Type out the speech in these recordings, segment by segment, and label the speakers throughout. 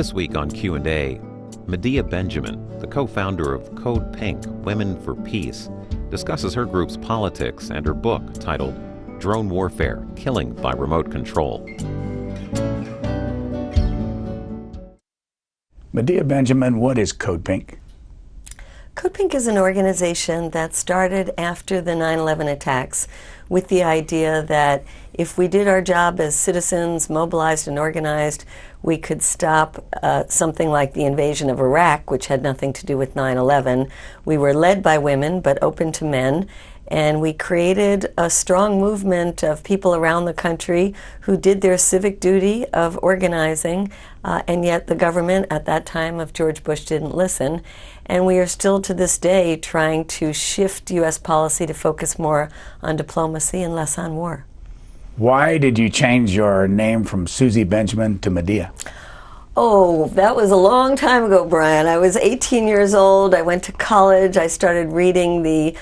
Speaker 1: This week on Q&A, Medea Benjamin, the co-founder of CODEPINK, Women for Peace, discusses her group's politics and her book titled Drone Warfare, Killing by Remote Control.
Speaker 2: Medea Benjamin, what is CODEPINK?
Speaker 3: CODEPINK is an organization that started after the 9/11 attacks with the idea that if we did our job as citizens, mobilized and organized, we could stop something like the invasion of Iraq, which had nothing to do with 9/11. We were led by women, but open to men. And we created a strong movement of people around the country who did their civic duty of organizing, and yet the government at that time of George Bush didn't listen. And we are still to this day trying to shift U.S. policy to focus more on diplomacy and less on war.
Speaker 2: Why did you change your name from Susie Benjamin to Medea?
Speaker 3: Oh, that was a long time ago, Brian. I was 18 years old. I went to college. I started reading the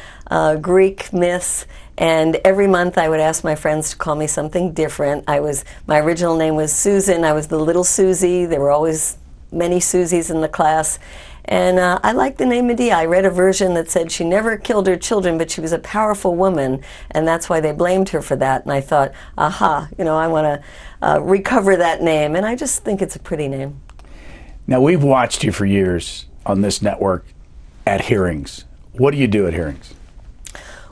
Speaker 3: Greek myths, and every month I would ask my friends to call me something different. My original name was Susan. I was the little Susie. There were always many Susies in the class. And I liked the name Medea. I read a version that said she never killed her children, but she was a powerful woman, and that's why they blamed her for that. And I thought, aha, I want to recover that name, and I just think it's a pretty name.
Speaker 2: Now, we've watched you for years on this network at hearings. What do you do at hearings?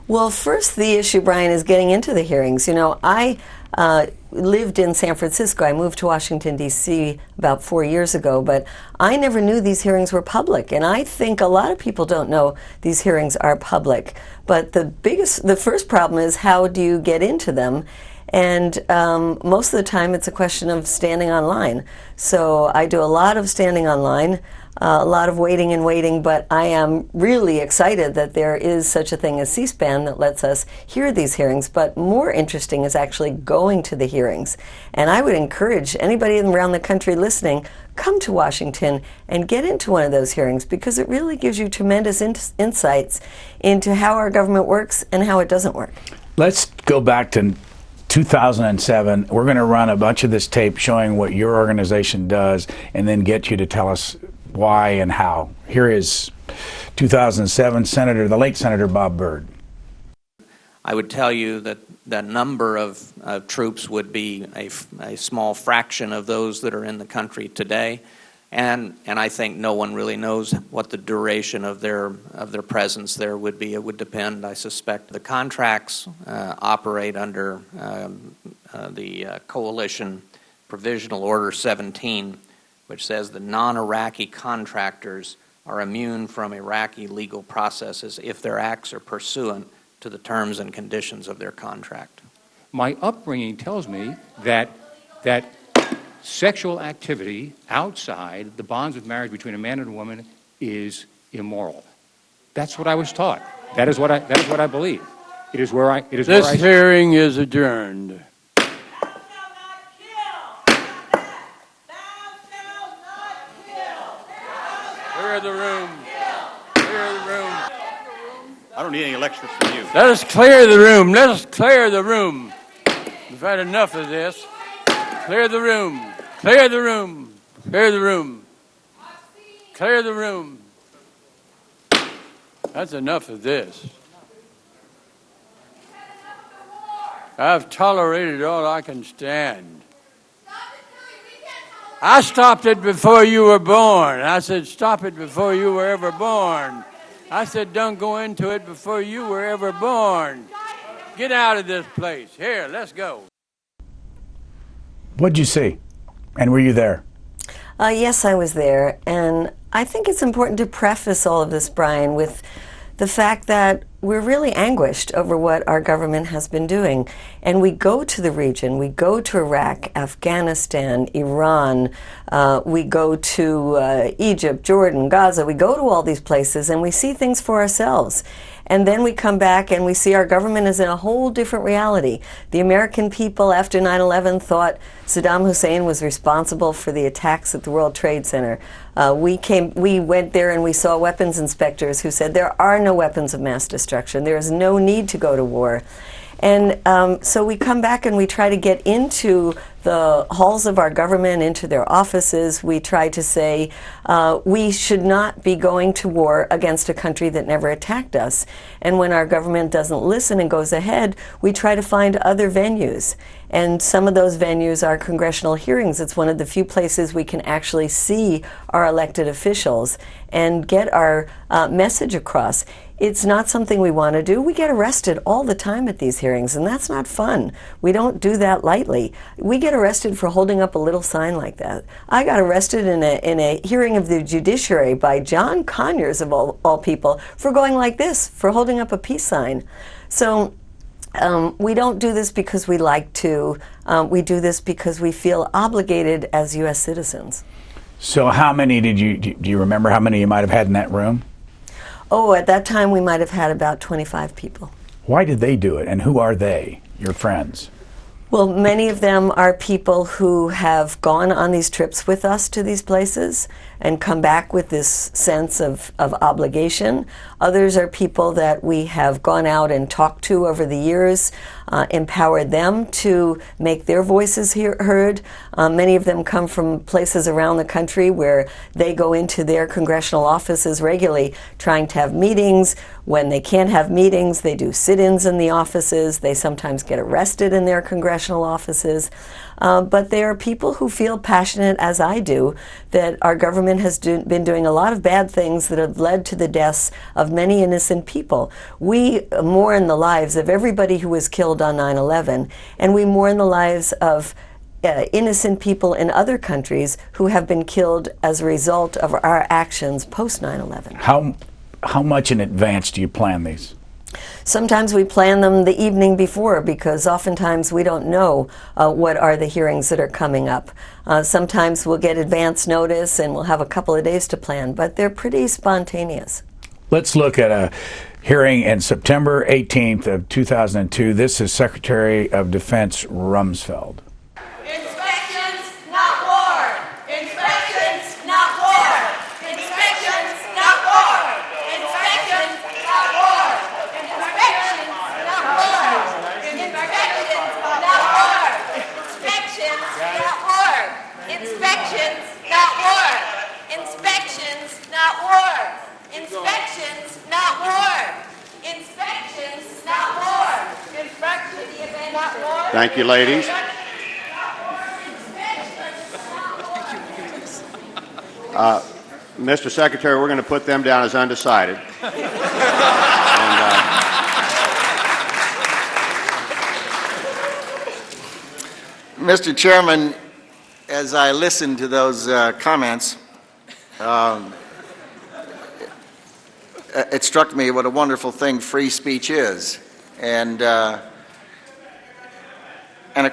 Speaker 3: Well, first, the issue, Brian, is getting into the hearings. I lived in San Francisco. I moved to Washington, D.C. about 4 years ago, but I never knew these hearings were public, and I think a lot of people don't know these hearings are public. But the first problem is, how do you get into them? And most of the time it's a question of standing online. So I do a lot of standing online, a lot of waiting, but I am really excited that there is such a thing as C-SPAN that lets us hear these hearings. But more interesting is actually going to the hearings. And I would encourage anybody around the country listening, come to Washington and get into one of those hearings, because it really gives you tremendous insights into how our government works and how it doesn't work.
Speaker 2: Let's go back to 2007. We're going to run a bunch of this tape showing what your organization does and then get you to tell us why and how. Here is 2007 the late Senator Bob Byrd.
Speaker 4: I would tell you that the number of troops would be a small fraction of those that are in the country today, and I think no one really knows what the duration of their presence there would be. It would depend. I suspect the contracts operate under the Coalition Provisional Order 17, which says the non-Iraqi contractors are immune from Iraqi legal processes if their acts are pursuant to the terms and conditions of their contract.
Speaker 5: My upbringing tells me that sexual activity outside the bonds of marriage between a man and a woman is immoral. That's what I was taught. That is what I believe.
Speaker 6: This hearing is adjourned. Clear the room. Clear the room.
Speaker 7: I don't need any lectures from you.
Speaker 6: Let us clear the room. Let us clear the room. We've had enough of this. Clear the room. Clear the room. Clear the room. Clear the room. That's enough of this. I've tolerated all I can stand. I stopped it before you were born. I said, stop it before you were ever born. I said, don't go into it before you were ever born. Get out of this place. Here, let's go.
Speaker 2: What'd you see? And were you there?
Speaker 3: Yes, I was there. And I think it's important to preface all of this, Brian, with the fact that we're really anguished over what our government has been doing. And we go to the region, we go to Iraq, Afghanistan, Iran, we go to Egypt, Jordan, Gaza, we go to all these places and we see things for ourselves. And then we come back and we see our government is in a whole different reality. The American people after 9/11 thought Saddam Hussein was responsible for the attacks at the World Trade Center. We went there and we saw weapons inspectors who said there are no weapons of mass destruction. There is no need to go to war. And so we come back and we try to get into the halls of our government, into their offices. We try to say we should not be going to war against a country that never attacked us. And when our government doesn't listen and goes ahead, we try to find other venues. And some of those venues are congressional hearings. It's one of the few places we can actually see our elected officials and get our message across. It's not something we want to do. We get arrested all the time at these hearings, and that's not fun. We don't do that lightly. We get arrested for holding up a little sign like that. I got arrested in a hearing of the judiciary by John Conyers, of all people, for going like this, for holding up a peace sign. So we don't do this because we like to. We do this because we feel obligated as U.S. citizens.
Speaker 2: So how many do you remember how many you might have had in that room?
Speaker 3: Oh, at that time we might have had about 25 people.
Speaker 2: Why did they do it, and who are they, your friends?
Speaker 3: Well, many of them are people who have gone on these trips with us to these places and come back with this sense of obligation. Others are people that we have gone out and talked to over the years, empowered them to make their voices heard. Many of them come from places around the country where they go into their congressional offices regularly trying to have meetings. When they can't have meetings, they do sit-ins in the offices. They sometimes get arrested in their congressional offices. But they are people who feel passionate, as I do, that our government has been doing a lot of bad things that have led to the deaths of many innocent people. We mourn the lives of everybody who was killed on 9/11, and we mourn the lives of innocent people in other countries who have been killed as a result of our actions post 9/11.
Speaker 2: How much in advance do you plan these?
Speaker 3: Sometimes we plan them the evening before because oftentimes we don't know what are the hearings that are coming up. Sometimes we'll get advance notice and we'll have a couple of days to plan, but they're pretty spontaneous.
Speaker 2: Let's look at a hearing in September 18th of 2002. This is Secretary of Defense Rumsfeld.
Speaker 8: Inspections, not war! Inspections, not war! Inspections, not war! Inspections, not war! Inspections, not war! Inspections, not war! Inspections, not war! Inspections, not war! Inspections, not war! Inspections, not war! Inspections, not war! Inspections, not war!
Speaker 7: Thank you, ladies. Mr. Secretary, we're going to put them down as undecided.
Speaker 9: Mr. Chairman, as I listened to those comments, it struck me what a wonderful thing free speech is. And of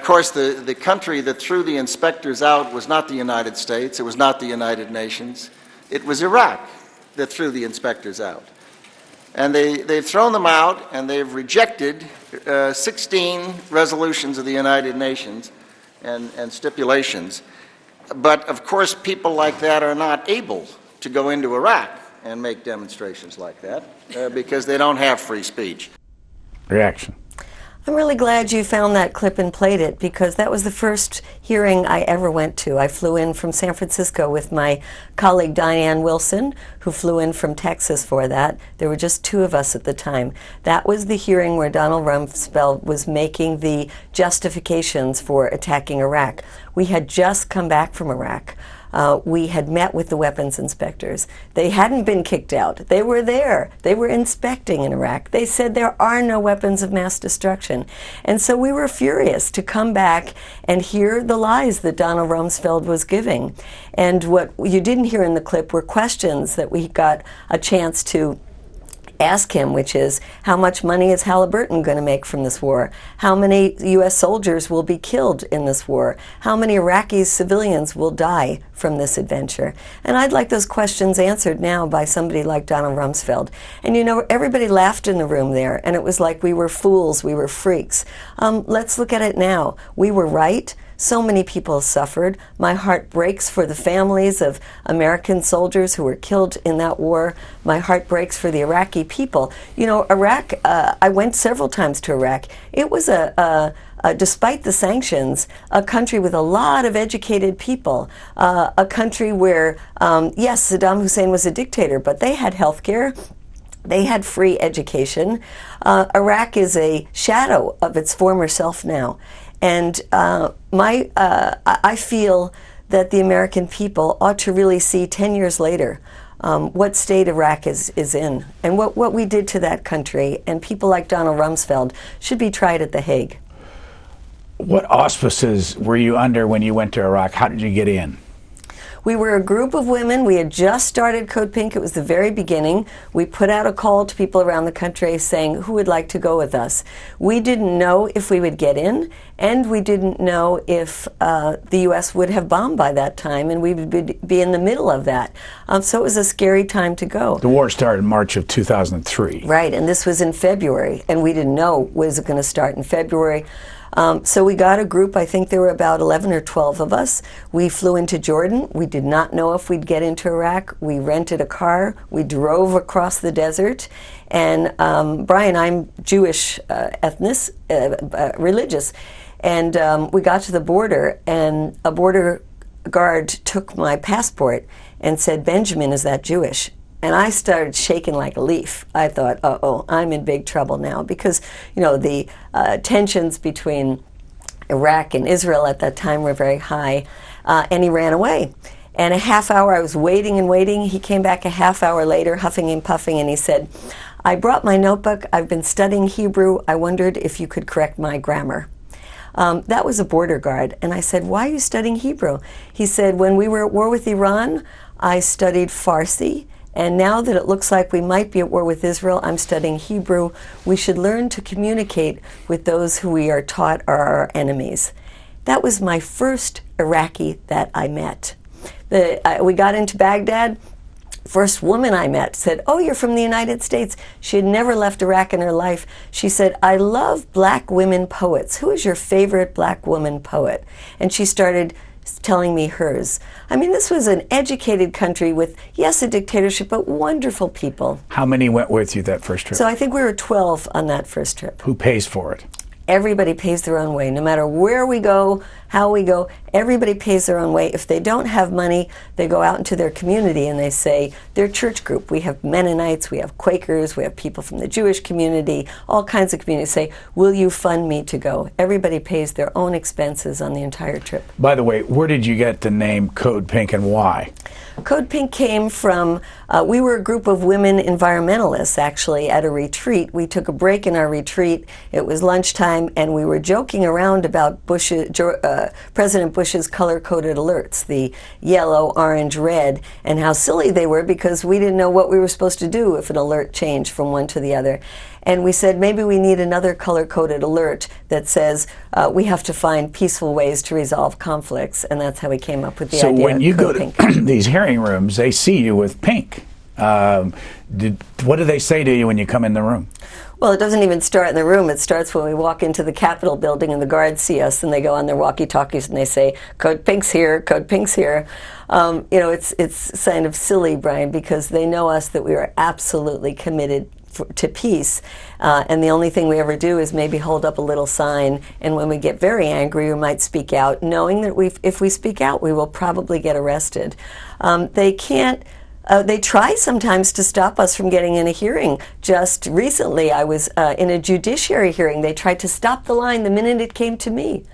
Speaker 9: course, the country that threw the inspectors out was not the United States. It was not the United Nations. It was Iraq that threw the inspectors out. And they've thrown them out, and they've rejected 16 resolutions of the United Nations and stipulations. But, of course, people like that are not able to go into Iraq and make demonstrations like that because they don't have free speech.
Speaker 2: Reaction.
Speaker 3: I'm really glad you found that clip and played it because that was the first hearing I ever went to. I flew in from San Francisco with my colleague Diane Wilson, who flew in from Texas for that. There were just two of us at the time. That was the hearing where Donald Rumsfeld was making the justifications for attacking Iraq. We had just come back from Iraq. We had met with the weapons inspectors. They hadn't been kicked out. They were there. They were inspecting in Iraq. They said there are no weapons of mass destruction. And so we were furious to come back and hear the lies that Donald Rumsfeld was giving. And what you didn't hear in the clip were questions that we got a chance to ask him, which is, how much money is Halliburton going to make from this war? How many U.S. soldiers will be killed in this war? How many Iraqi civilians will die from this adventure? And I'd like those questions answered now by somebody like Donald Rumsfeld. And you know, everybody laughed in the room there, and it was like we were fools, we were freaks. Let's look at it now. We were right. So many people suffered. My heart breaks for the families of American soldiers who were killed in that war. My heart breaks for the Iraqi people. You know, Iraq, I went several times to Iraq. It was despite the sanctions, a country with a lot of educated people, a country where, yes, Saddam Hussein was a dictator, but they had health care. They had free education. Iraq is a shadow of its former self now. And I feel that the American people ought to really see 10 years later what state Iraq is in and what we did to that country. And people like Donald Rumsfeld should be tried at The Hague.
Speaker 2: What auspices were you under when you went to Iraq? How did you get in?
Speaker 3: We were a group of women. We had just started Code Pink. It was the very beginning. We put out a call to people around the country saying who would like to go with us. We didn't know if we would get in, and we didn't know if the U.S. would have bombed by that time, and we would be in the middle of that. So it was a scary time to go.
Speaker 2: The war started in March of 2003.
Speaker 3: Right, and this was in February, and we didn't know was it going to start in February. So we got a group, I think there were about 11 or 12 of us. We flew into Jordan. We did not know if we'd get into Iraq. We rented a car. We drove across the desert. And Brian, I'm Jewish religious. And we got to the border, and a border guard took my passport and said, "Benjamin, is that Jewish?" And I started shaking like a leaf. I thought, uh-oh, I'm in big trouble now, because, you know, the tensions between Iraq and Israel at that time were very high, and he ran away. And a half hour, I was waiting and waiting. He came back a half hour later, huffing and puffing, and he said, "I brought my notebook. I've been studying Hebrew. I wondered if you could correct my grammar." That was a border guard. And I said, "Why are you studying Hebrew?" He said, "When we were at war with Iran, I studied Farsi. And now that it looks like we might be at war with Israel, I'm studying Hebrew. We should learn to communicate with those who we are taught are our enemies." That was my first Iraqi that I met. We got into Baghdad. First woman I met said, "Oh, you're from the United States." She had never left Iraq in her life. She said, "I love black women poets. Who is your favorite black woman poet?" And she started telling me hers. I mean, this was an educated country with, yes, a dictatorship, but wonderful people.
Speaker 2: How many went with you that first trip?
Speaker 3: So I think we were 12 on that first trip.
Speaker 2: Who pays for it?
Speaker 3: Everybody pays their own way. No matter where we go, how we go, everybody pays their own way. If they don't have money, they go out into their community and they say, their church group, we have Mennonites, we have Quakers, we have people from the Jewish community, all kinds of communities say, "Will you fund me to go?" Everybody pays their own expenses on the entire trip.
Speaker 2: By the way, where did you get the name Code Pink and why?
Speaker 3: Code Pink came from, we were a group of women environmentalists, actually, at a retreat. We took a break in our retreat. It was lunchtime, and we were joking around about President Bush's color-coded alerts, the yellow, orange, red, and how silly they were because we didn't know what we were supposed to do if an alert changed from one to the other. And we said, maybe we need another color-coded alert that says we have to find peaceful ways to resolve conflicts, and that's how we came up with the idea.
Speaker 2: So when you go
Speaker 3: Pink.
Speaker 2: to these hearing rooms, they see you with pink. What do they say to you when you come in the room?
Speaker 3: Well, it doesn't even start in the room. It starts when we walk into the Capitol building and the guards see us and they go on their walkie-talkies and they say, "Code Pink's here, Code Pink's here." You know, it's kind of silly, Brian, because they know us that we are absolutely committed to peace, and the only thing we ever do is maybe hold up a little sign, and when we get very angry we might speak out, knowing that if we speak out we will probably get arrested. They try sometimes to stop us from getting in a hearing. Just recently I was in a judiciary hearing. They tried to stop the line the minute it came to me.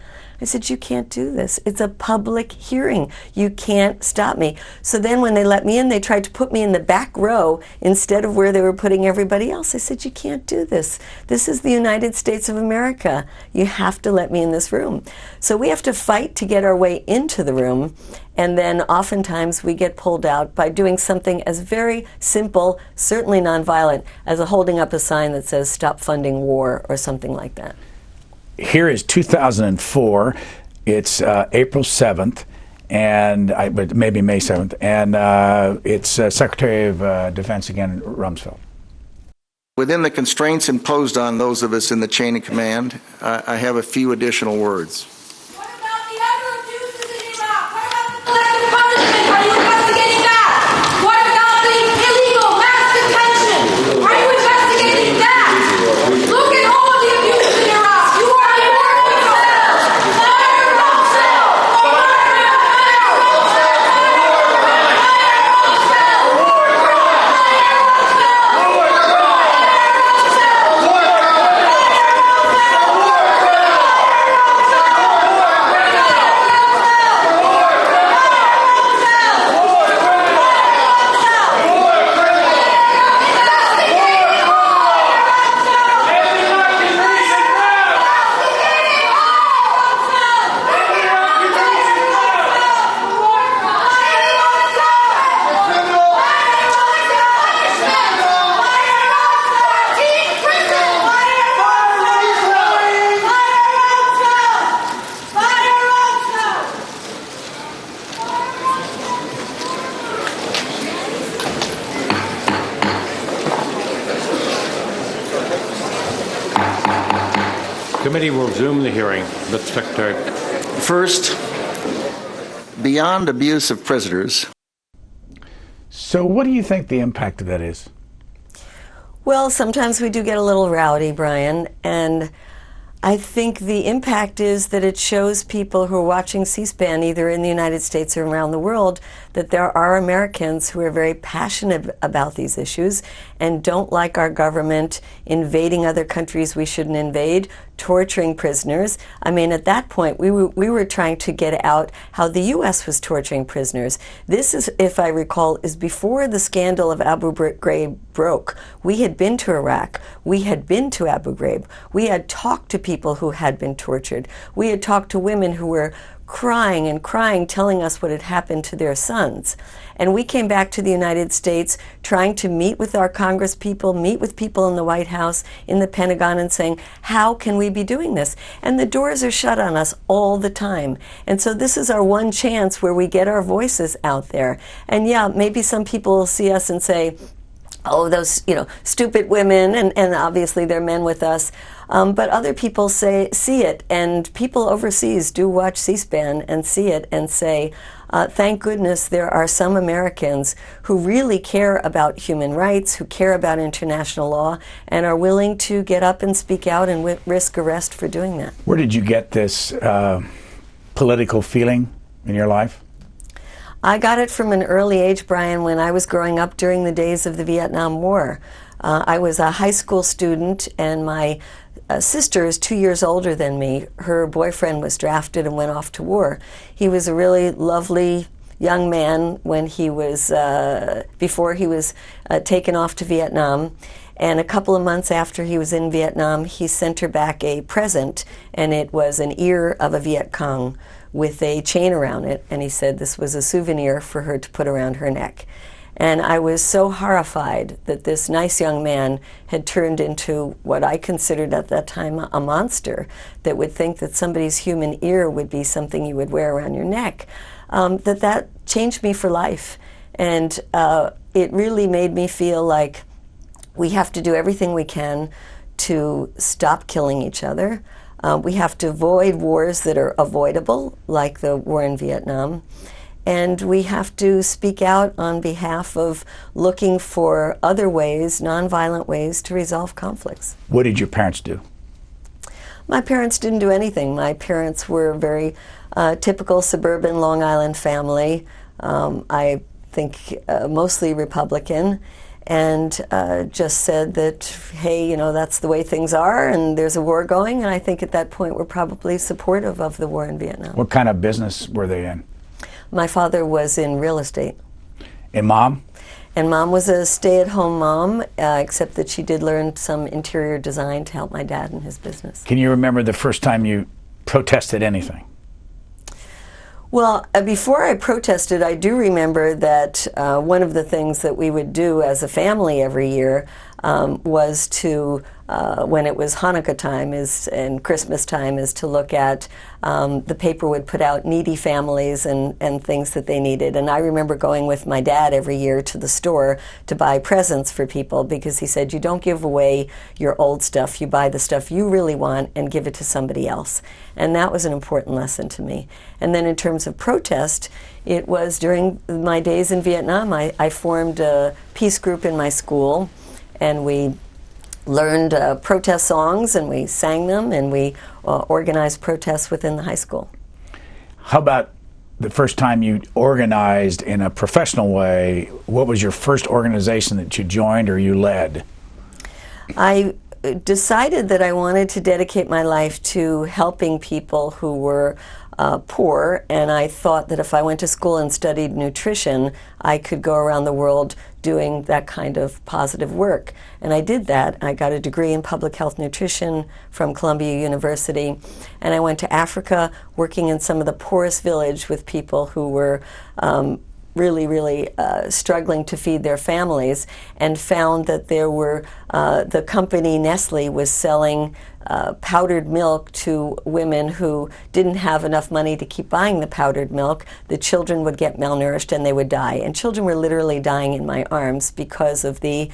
Speaker 3: I said, "You can't do this. It's a public hearing. You can't stop me." So then when they let me in, they tried to put me in the back row instead of where they were putting everybody else. I said, "You can't do this. This is the United States of America. You have to let me in this room." So we have to fight to get our way into the room, and then oftentimes we get pulled out by doing something as very simple, certainly nonviolent, as holding up a sign that says "Stop funding war" or something like that.
Speaker 2: Here is 2004. It's April 7th, but maybe May 7th, and it's Secretary of Defense again, Rumsfeld.
Speaker 9: Within the constraints imposed on those of us in the chain of command, I have a few additional words.
Speaker 8: What about the
Speaker 5: Committee will resume the hearing. Mr. Secretary.
Speaker 9: First, beyond abuse of prisoners.
Speaker 2: So what do you think the impact of that is?
Speaker 3: Well, sometimes we do get a little rowdy, Brian, and I think the impact is that it shows people who are watching C-SPAN, either in the United States or around the world, that there are Americans who are very passionate about these issues and don't like our government invading other countries we shouldn't invade, torturing prisoners. I mean, at that point, we were trying to get out how the U.S. was torturing prisoners. This is, if I recall, is before the scandal of Abu Ghraib broke. We had been to Iraq. We had been to Abu Ghraib. We had talked to people who had been tortured. We had talked to women who were crying and crying, telling us what had happened to their sons. And we came back to the United States trying to meet with our Congress people, meet with people in the White House, in the Pentagon, and saying, how can we be doing this? And the doors are shut on us all the time. And so this is our one chance where we get our voices out there. And yeah, maybe some people will see us and say, oh, those, stupid women, and obviously they're men with us. But other people see it, and people overseas do watch C-SPAN and see it and say, thank goodness there are some Americans who really care about human rights, who care about international law, and are willing to get up and speak out and risk arrest for doing that.
Speaker 2: Where did you get this political feeling in your life?
Speaker 3: I got it from an early age, Brian, when I was growing up during the days of the Vietnam War. I was a high school student, and my sister is 2 years older than me. Her boyfriend was drafted and went off to war. He was a really lovely young man when he was, before he was taken off to Vietnam. And a couple of months after he was in Vietnam, he sent her back a present, and it was an ear of a Viet Cong with a chain around it, and he said this was a souvenir for her to put around her neck. And I was so horrified that this nice young man had turned into what I considered at that time a monster that would think that somebody's human ear would be something you would wear around your neck, that changed me for life. And it really made me feel like we have to do everything we can to stop killing each other. We have to avoid wars that are avoidable, like the war in Vietnam. And we have to speak out on behalf of looking for other ways, nonviolent ways, to resolve conflicts.
Speaker 2: What did your parents do?
Speaker 3: My parents didn't do anything. My parents were a very typical suburban Long Island family. I think mostly Republican. And just said that, hey, that's the way things are, and there's a war going, and I think at that point we're probably supportive of the war in Vietnam.
Speaker 2: What kind of business were they in?
Speaker 3: My father was in real estate.
Speaker 2: And Mom?
Speaker 3: And Mom was a stay-at-home mom, except that she did learn some interior design to help my dad in his business.
Speaker 2: Can you remember the first time you protested anything?
Speaker 3: Well, before I protested, I do remember that one of the things that we would do as a family every year was to, when it was Hanukkah time and Christmas time, is to look at, the paper would put out needy families and things that they needed. And I remember going with my dad every year to the store to buy presents for people, because he said, you don't give away your old stuff, you buy the stuff you really want and give it to somebody else. And that was an important lesson to me. And then in terms of protest, it was during my days in Vietnam, I formed a peace group in my school, and we learned protest songs, and we sang them, and we organized protests within the high school.
Speaker 2: How about the first time you organized in a professional way? What was your first organization that you joined or you led?
Speaker 3: I decided that I wanted to dedicate my life to helping people who were poor, and I thought that if I went to school and studied nutrition, I could go around the world doing that kind of positive work. And I did that. I got a degree in public health nutrition from Columbia University, and I went to Africa, working in some of the poorest villages with people who were really struggling to feed their families, and found that there were the company Nestle was selling powdered milk to women who didn't have enough money to keep buying the powdered milk. The children would get malnourished and they would die. And children were literally dying in my arms because of the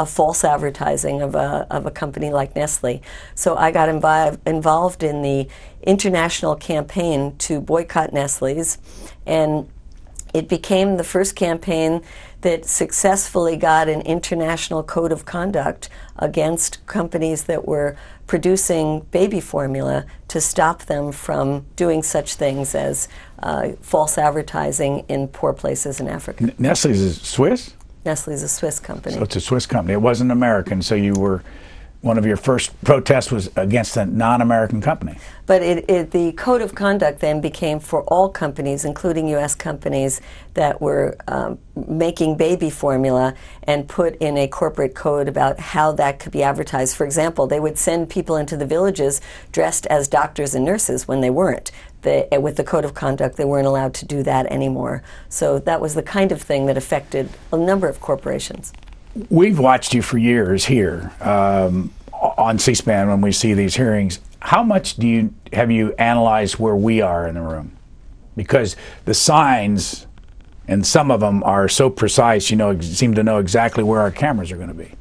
Speaker 3: false advertising of a company like Nestle. So I got involved in the international campaign to boycott Nestle's, and it became the first campaign that successfully got an international code of conduct against companies that were producing baby formula to stop them from doing such things as false advertising in poor places in Africa.
Speaker 2: Nestle's is Swiss?
Speaker 3: Nestle's a Swiss company.
Speaker 2: So it's a Swiss company. It wasn't American, so you were, one of your first protests was against a non-American company.
Speaker 3: But the code of conduct then became for all companies, including U.S. companies that were making baby formula, and put in a corporate code about how that could be advertised. For example, they would send people into the villages dressed as doctors and nurses when they weren't. With the code of conduct, they weren't allowed to do that anymore. So that was the kind of thing that affected a number of corporations.
Speaker 2: We've watched you for years here on C-SPAN when we see these hearings. How much have you analyzed where we are in the room? Because the signs, and some of them are so precise, seem to know exactly where our cameras are going to be.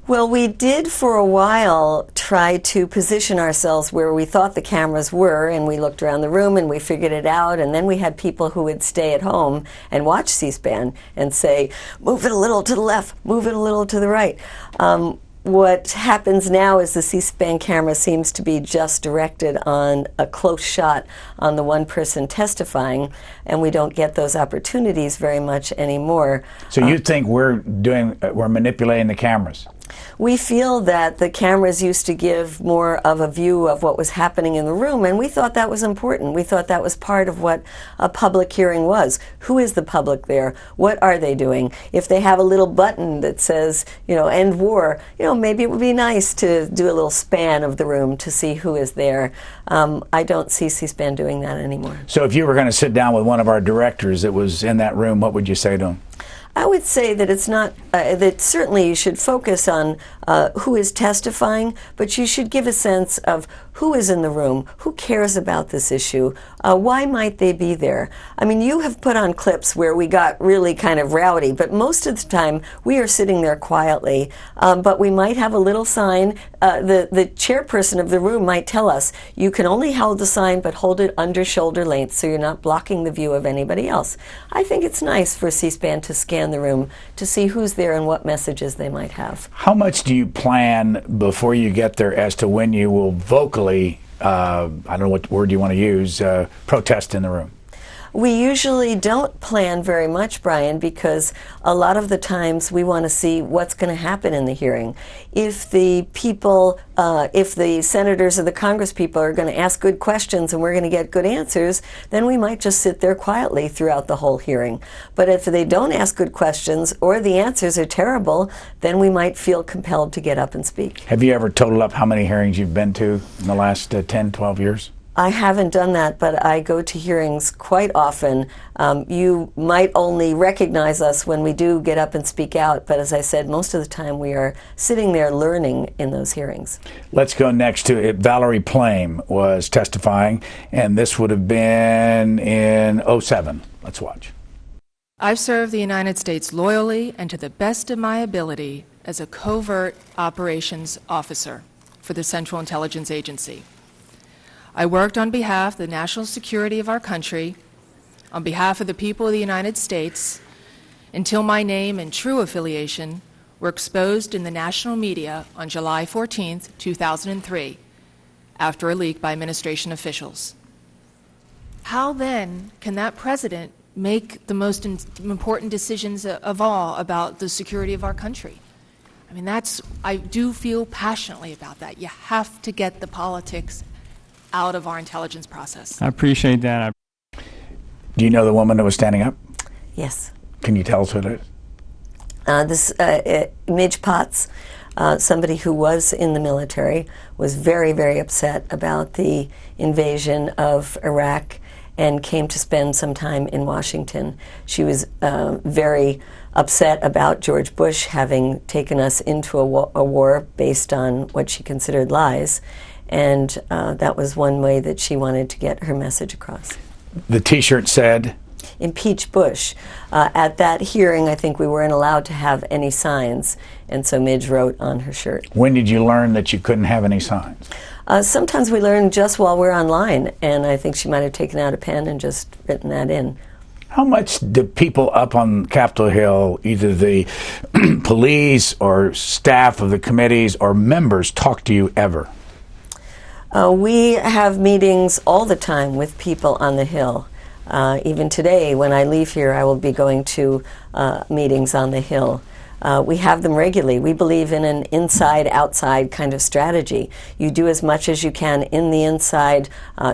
Speaker 3: Well, we did for a while try to position ourselves where we thought the cameras were, and we looked around the room and we figured it out, and then we had people who would stay at home and watch C-SPAN and say, move it a little to the left, move it a little to the right. What happens now is the C-SPAN camera seems to be just directed on a close shot on the one person testifying, and we don't get those opportunities very much anymore.
Speaker 2: So you think we're manipulating the cameras?
Speaker 3: We feel that the cameras used to give more of a view of what was happening in the room, and we thought that was important. We thought that was part of what a public hearing was. Who is the public there? What are they doing? If they have a little button that says, end war, maybe it would be nice to do a little span of the room to see who is there. I don't see C-SPAN doing that anymore.
Speaker 2: So if you were going to sit down with one of our directors that was in that room, what would you say to him?
Speaker 3: I would say that it's not, that certainly you should focus on who is testifying, but you should give a sense of who is in the room, who cares about this issue, why might they be there. I mean, you have put on clips where we got really kind of rowdy, but most of the time we are sitting there quietly, but we might have a little sign. The chairperson of the room might tell us, you can only hold the sign, but hold it under shoulder length so you're not blocking the view of anybody else. I think it's nice for C-SPAN to scan the room to see who's there and what messages they might have.
Speaker 2: How much do you plan before you get there as to when you will vocally, I don't know what word you want to use, protest in the room?
Speaker 3: We usually don't plan very much, Brian, because a lot of the times we want to see what's going to happen in the hearing. If the people, if the senators or the Congress people are going to ask good questions and we're going to get good answers, then we might just sit there quietly throughout the whole hearing. But if they don't ask good questions or the answers are terrible, then we might feel compelled to get up and speak.
Speaker 2: Have you ever totaled up how many hearings you've been to in the last 10, 12 years?
Speaker 3: I haven't done that, but I go to hearings quite often. You might only recognize us when we do get up and speak out, but as I said, most of the time we are sitting there learning in those hearings.
Speaker 2: Let's go next to it. Valerie Plame was testifying, and this would have been in 2007. Let's watch.
Speaker 10: I've served the United States loyally and to the best of my ability as a covert operations officer for the Central Intelligence Agency. I worked on behalf of the national security of our country, on behalf of the people of the United States, until my name and true affiliation were exposed in the national media on July 14, 2003, after a leak by administration officials. How then can that president make the most important decisions of all about the security of our country? I mean, I do feel passionately about that. You have to get the politics out of our intelligence process.
Speaker 11: I appreciate that.
Speaker 2: Do you know the woman that was standing up?
Speaker 3: Yes.
Speaker 2: Can you tell us who it is?
Speaker 3: Midge Potts, somebody who was in the military, was very, very upset about the invasion of Iraq and came to spend some time in Washington. She was very upset about George Bush having taken us into a war based on what she considered lies, and that was one way that she wanted to get her message across.
Speaker 2: The T-shirt said,
Speaker 3: "Impeach Bush." At that hearing, I think we weren't allowed to have any signs, and so Midge wrote on her shirt.
Speaker 2: When did you learn that you couldn't have any signs?
Speaker 3: Sometimes we learn just while we're online, and I think she might have taken out a pen and just written that in.
Speaker 2: How much do people up on Capitol Hill, either the police or staff of the committees or members, talk to you ever?
Speaker 3: We have meetings all the time with people on the Hill. Even today, when I leave here, I will be going to meetings on the Hill. We have them regularly. We believe in an inside-outside kind of strategy. You do as much as you can in the inside,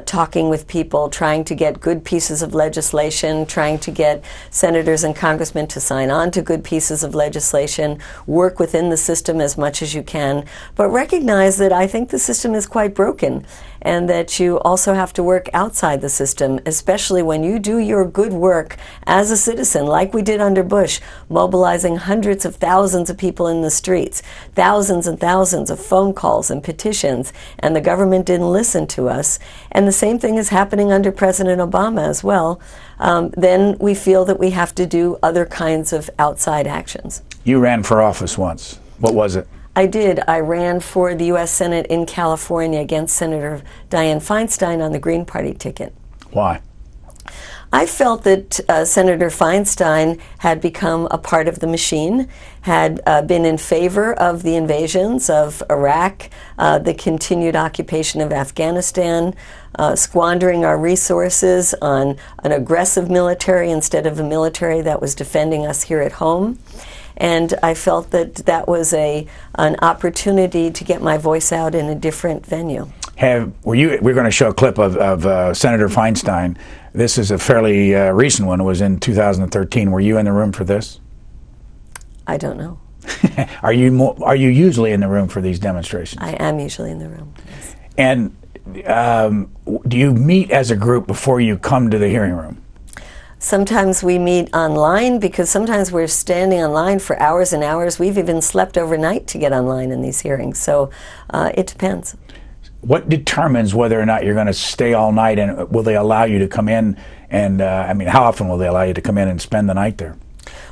Speaker 3: talking with people, trying to get good pieces of legislation, trying to get senators and congressmen to sign on to good pieces of legislation, work within the system as much as you can, but recognize that I think the system is quite broken, and that you also have to work outside the system, especially when you do your good work as a citizen, like we did under Bush, mobilizing hundreds of thousands of people in the streets, thousands and thousands of phone calls and petitions, and the government didn't listen to us. And the same thing is happening under President Obama as well. Then we feel that we have to do other kinds of outside actions.
Speaker 2: You ran for office once. What was it?
Speaker 3: I did. I ran for the U.S. Senate in California against Senator Dianne Feinstein on the Green Party ticket.
Speaker 2: Why?
Speaker 3: I felt that Senator Feinstein had become a part of the machine, had been in favor of the invasions of Iraq, the continued occupation of Afghanistan, squandering our resources on an aggressive military instead of a military that was defending us here at home. And I felt that that was an opportunity to get my voice out in a different venue.
Speaker 2: We're going to show a clip of Senator Feinstein. This is a fairly recent one. It was in 2013. Were you in the room for this?
Speaker 3: I don't know.
Speaker 2: Are you usually in the room for these demonstrations?
Speaker 3: I am usually in the room, yes.
Speaker 2: And do you meet as a group before you come to the hearing room?
Speaker 3: Sometimes we meet online, because sometimes we're standing online for hours and hours. We've even slept overnight to get online in these hearings, so it depends.
Speaker 2: What determines whether or not you're going to stay all night, and will they allow you to come in? And how often will they allow you to come in and spend the night there?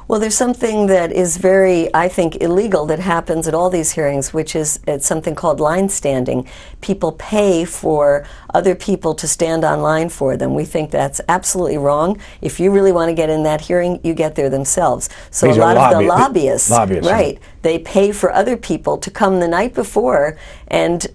Speaker 3: Well, there's something that is very, I think, illegal that happens at all these hearings, which is it's something called line standing. People pay for other people to stand on line for them. We think that's absolutely wrong. If you really want to get in that hearing, you get there themselves. So
Speaker 2: These
Speaker 3: a lot of the
Speaker 2: lobbyists,
Speaker 3: right, they pay for other people to come the night before and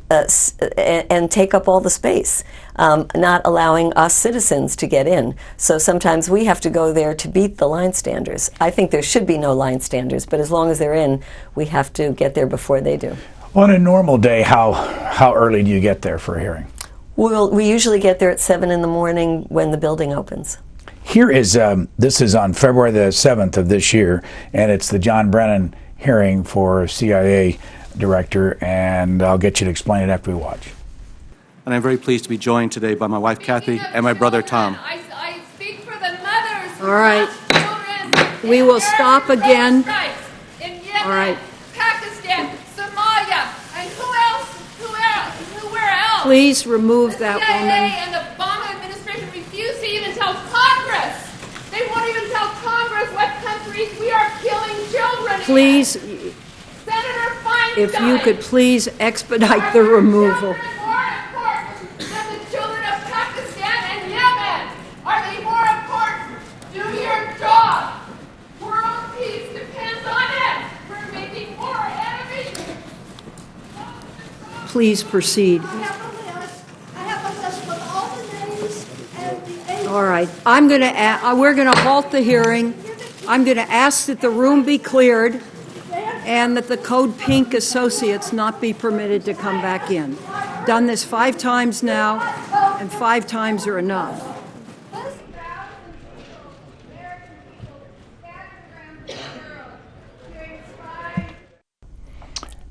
Speaker 3: take up all the space, not allowing us citizens to get in. So sometimes we have to go there to beat the line standers. I think there should be no line standers, but as long as they're in, we have to get there before they do.
Speaker 2: On a normal day, how early do you get there for a hearing?
Speaker 3: We usually get there at 7 in the morning when the building opens.
Speaker 2: Here is, this is on February the 7th of this year, and it's the John Brennan hearing for CIA director, and I'll get you to explain it after we watch.
Speaker 11: And I'm very pleased to be joined today by my wife Kathy and my brother Tom.
Speaker 8: I speak for the mothers.
Speaker 12: All right. We will stop again.
Speaker 8: In Yemen,
Speaker 12: all right.
Speaker 8: Pakistan, Somalia, and where else?
Speaker 12: Please remove that
Speaker 8: CIA
Speaker 12: woman.
Speaker 8: and the Obama administration refuse to even tell Congress. They won't even tell Congress what countries we are killing children
Speaker 12: Please,
Speaker 8: in. Senator Feinstein.
Speaker 12: if you could please expedite the removal.
Speaker 8: More important than the children of Pakistan and Yemen. Are they more important? Do your job. World peace depends on it. We're making more enemies.
Speaker 12: Please proceed.
Speaker 13: I have a list with all the names and the ages.
Speaker 12: All right. We're going to halt the hearing. I'm going to ask that the room be cleared and that the CODEPINK associates not be permitted to come back in. Done this 5 times now, and 5 times are enough.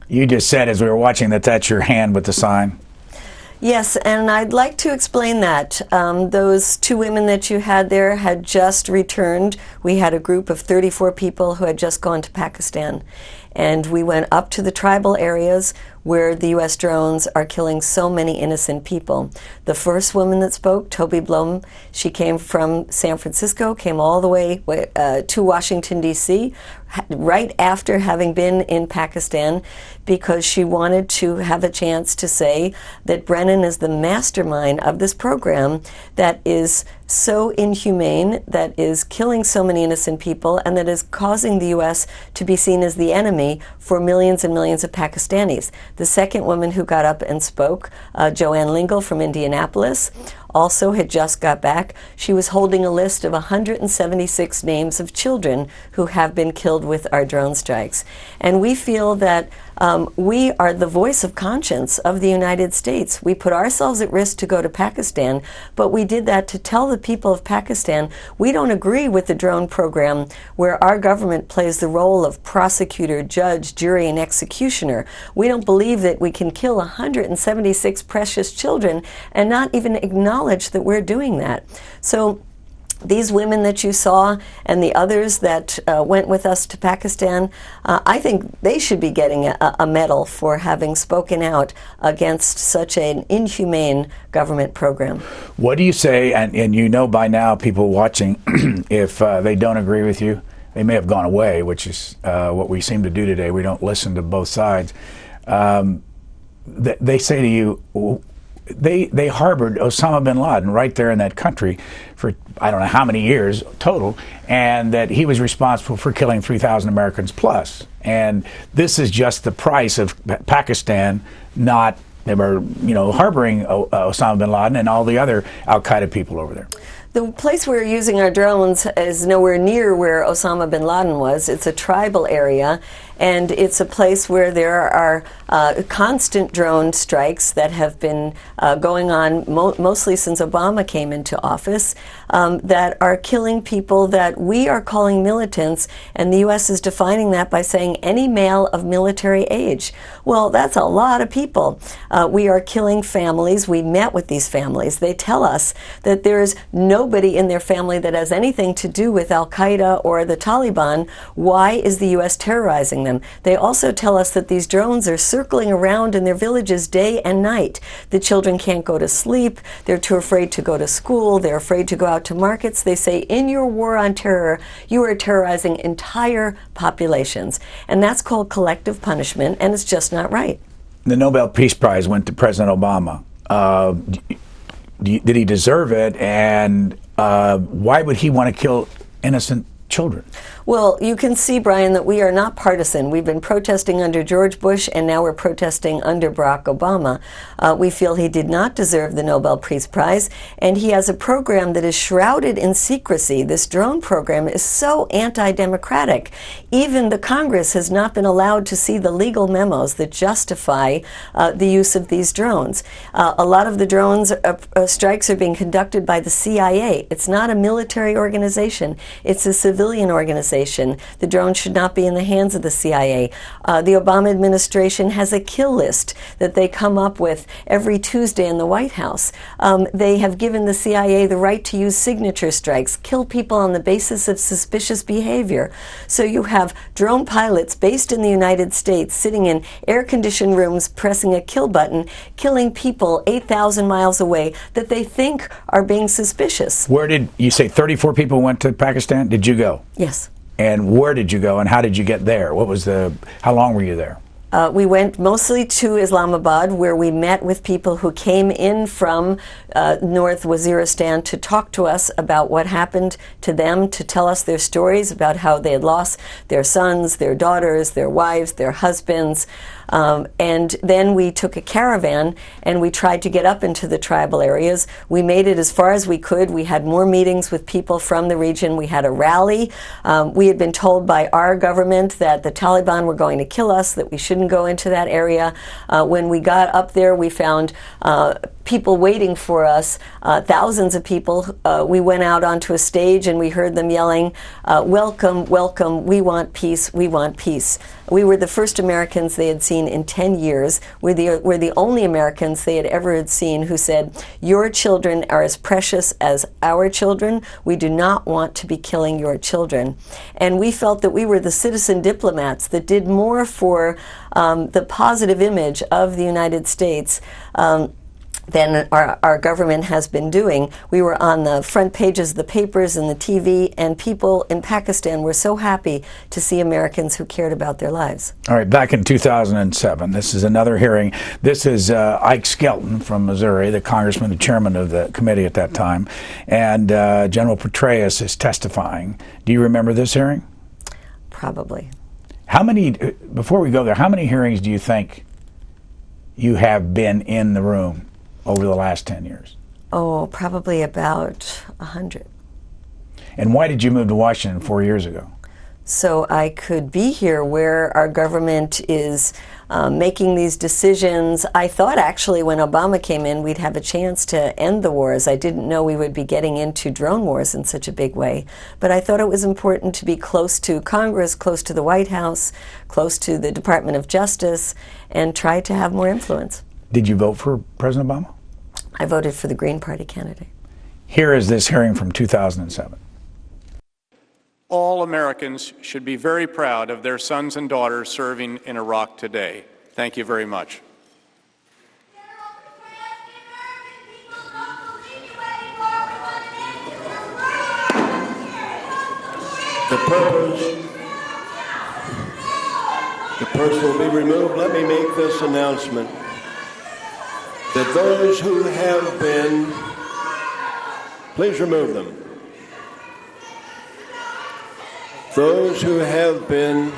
Speaker 2: You just said as we were watching that that's your hand with the sign.
Speaker 3: Yes, and I'd like to explain that. Those two women that you had there had just returned. We had a group of 34 people who had just gone to Pakistan. And we went up to the tribal areas where the U.S. drones are killing so many innocent people. The first woman that spoke, Toby Blum, she came from San Francisco, came all the way to Washington, D.C., right after having been in Pakistan, because she wanted to have a chance to say that Brennan is the mastermind of this program that is so inhumane, that is killing so many innocent people, and that is causing the U.S. to be seen as the enemy for millions and millions of Pakistanis. The second woman who got up and spoke, Joanne Lingle from Indianapolis, also had just got back. She was holding a list of 176 names of children who have been killed with our drone strikes. And we feel that we are the voice of conscience of the United States. We put ourselves at risk to go to Pakistan, but we did that to tell the people of Pakistan we don't agree with the drone program where our government plays the role of prosecutor, judge, jury, and executioner. We don't believe that we can kill 176 precious children and not even acknowledge that we're doing that. So these women that you saw and the others that went with us to Pakistan, I think they should be getting a medal for having spoken out against such an inhumane government program.
Speaker 2: What do you say, and you know by now, people watching, if they don't agree with you, they may have gone away, which is what we seem to do today. We don't listen to both sides. They say to you, they harbored Osama bin Laden right there in that country for I don't know how many years total, and that he was responsible for killing 3,000 Americans plus. And this is just the price of Pakistan not harboring Osama bin Laden and all the other Al-Qaeda people over there.
Speaker 3: The place we're using our drones is nowhere near where Osama bin Laden was. It's a tribal area, and it's a place where there are constant drone strikes that have been going on mostly since Obama came into office, that are killing people that we are calling militants, and the U.S. is defining that by saying any male of military age. Well, that's a lot of people. We are killing families. We met with these families. They tell us that there is nobody in their family that has anything to do with Al-Qaeda or the Taliban. Why is the U.S. terrorizing them? They also tell us that these drones are circling around in their villages day and night. The children can't go to sleep. They're too afraid to go to school. They're afraid to go out to markets. They say, in your war on terror, you are terrorizing entire populations. And that's called collective punishment, and it's just not right.
Speaker 2: The Nobel Peace Prize went to President Obama. Did he deserve it? And why would he want to kill innocent children?
Speaker 3: Well, you can see, Brian, that we are not partisan. We've been protesting under George Bush, and now we're protesting under Barack Obama. We feel he did not deserve the Nobel Peace Prize, and he has a program that is shrouded in secrecy. This drone program is so anti-democratic. Even the Congress has not been allowed to see the legal memos that justify the use of these drones. A lot of the drones strikes are being conducted by the CIA. It's not a military organization. It's a civilian organization. The drones should not be in the hands of the CIA. The Obama administration has a kill list that they come up with every Tuesday in the White House. They have given the CIA the right to use signature strikes, kill people on the basis of suspicious behavior. So you have drone pilots based in the United States sitting in air-conditioned rooms pressing a kill button, killing people 8,000 miles away that they think are being suspicious.
Speaker 2: Where did you say 34 people went to Pakistan? Did you go?
Speaker 3: Yes.
Speaker 2: And where did you go, and how did you get there? How long were you there?
Speaker 3: We went mostly to Islamabad, where we met with people who came in from North Waziristan to talk to us about what happened to them, to tell us their stories about how they had lost their sons, their daughters, their wives, their husbands. And then we took a caravan and we tried to get up into the tribal areas. We made it as far as we could. We had more meetings with people from the region. We had a rally. We had been told by our government that the Taliban were going to kill us, that we shouldn't go into that area. When we got up there, we found people waiting for us, thousands of people. We went out onto a stage and we heard them yelling, welcome, welcome, we want peace, we want peace. We were the first Americans they had seen seen in 10 years. We're the only Americans they had ever had seen who said, your children are as precious as our children. We do not want to be killing your children. And we felt that we were the citizen diplomats that did more for the positive image of the United States than our government has been doing. We were on the front pages of the papers and the TV, and people in Pakistan were so happy to see Americans who cared about their lives.
Speaker 2: All right, back in 2007, this is another hearing. This is Ike Skelton from Missouri, the congressman, the chairman of the committee at that time, and General Petraeus is testifying. Do you remember this hearing?
Speaker 3: Probably.
Speaker 2: How many, before we go there, how many hearings do you think you have been in the room over the last 10 years?
Speaker 3: Oh, probably about 100.
Speaker 2: And why did you move to Washington 4 years ago?
Speaker 3: So I could be here where our government is making these decisions. I thought actually when Obama came in we'd have a chance to end the wars. I didn't know we would be getting into drone wars in such a big way. But I thought it was important to be close to Congress, close to the White House, close to the Department of Justice, and try to have more influence.
Speaker 2: Did you vote for President Obama?
Speaker 3: I voted for the Green Party candidate.
Speaker 2: Here is this hearing from 2007.
Speaker 14: All Americans should be very proud of their sons and daughters serving in Iraq today. Thank you very much.
Speaker 15: The purse will be removed. Let me make this announcement. That those who have been, please remove them. Those who have been